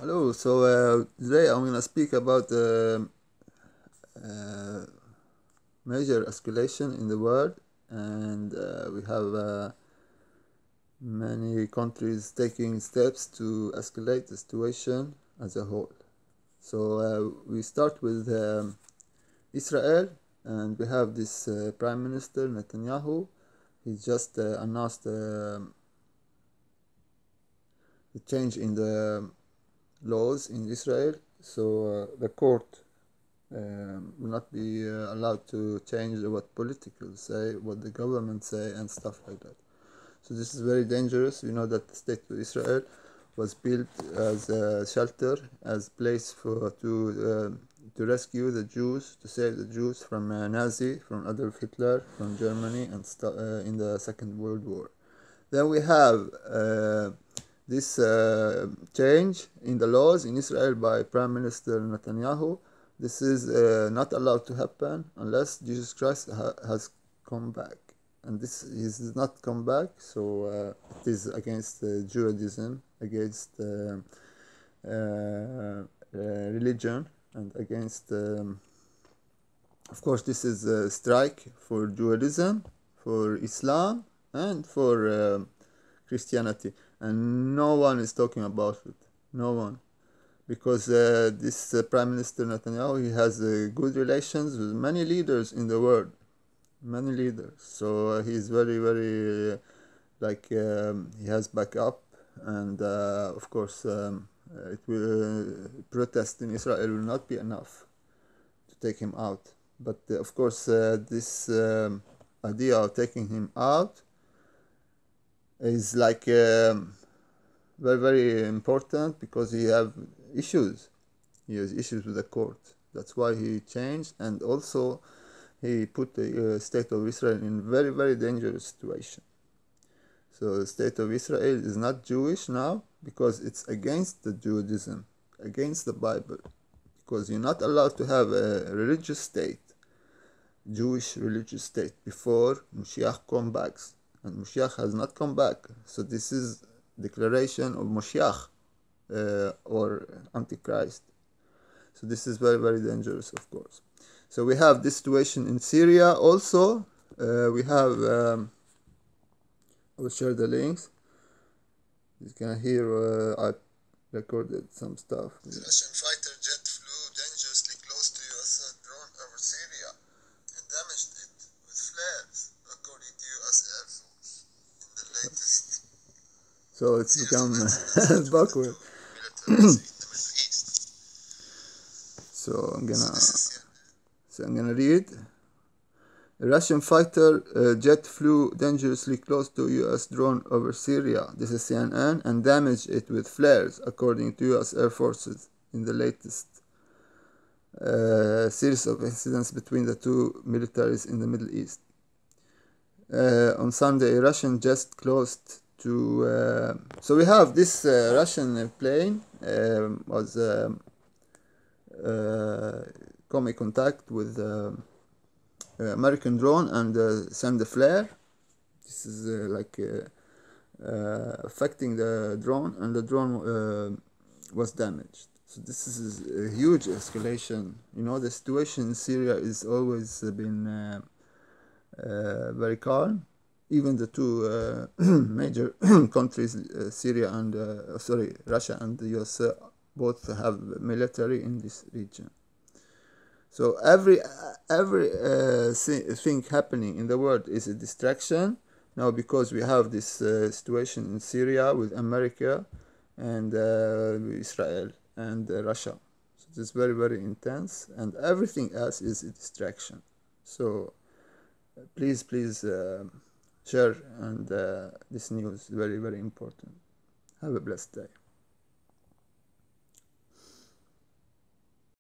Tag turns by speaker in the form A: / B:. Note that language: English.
A: Hello, today I'm gonna speak about uh, major escalation in the world, and we have many countries taking steps to escalate the situation as a whole. We start with Israel, and we have this Prime Minister Netanyahu. He just announced the change in the laws in Israel, so the court will not be allowed to change what political say, what the government say, and stuff like that. So this is very dangerous. You know that the state of Israel was built as a shelter, as place to rescue the Jews, to save the Jews from Nazi, from Adolf Hitler, from Germany, and in the Second World War. Then we have this change in the laws in Israel by Prime Minister Netanyahu. This is not allowed to happen unless Jesus Christ has come back. And this is not come back, so it is against Judaism, against religion, and against, of course, this is a strike for Judaism, for Islam, and for Christianity. And no one is talking about it. No one. Because this Prime Minister Netanyahu, he has good relations with many leaders in the world, many leaders. So he's very, very he has backup, and of course, it will protest in Israel will not be enough to take him out. But of course, this idea of taking him out is very, very important because he has issues with the court. That's why he changed, and also he put the state of Israel in very, very dangerous situation. So the state of Israel is not Jewish now because it's against the Judaism, against the Bible, because you're not allowed to have a religious state, Jewish religious state, before Mashiach comes back, and Mashiach has not come back. So this is declaration of Mashiach or Antichrist. So this is very, very dangerous, of course. So we have this situation in Syria also. We have, I will share the links. You can hear I recorded some stuff.
B: The Russian fighter jet flew dangerously close to U.S. drone over Syria and damaged it with flares, according to U.S. Air Force. In the latest,
A: So it's become backward.
B: militaries in the Middle East.
A: So I'm gonna read. A Russian fighter jet flew dangerously close to U.S. drone over Syria, this is CNN, and damaged it with flares, according to U.S. Air Forces, in the latest series of incidents between the two militaries in the Middle East. On Sunday, a Russian jet closed to... so we have this Russian plane was come in contact with American drone and send a flare. This is affecting the drone, and the drone was damaged. So this is a huge escalation. You know, the situation in Syria is always been very calm. Even the two major countries, Syria and Russia and the US, both have military in this region. So every thing happening in the world is a distraction now, because we have this situation in Syria with America and Israel and Russia. So it is very, very intense, and everything else is a distraction. So please share, and this news is very, very important. Have a blessed day.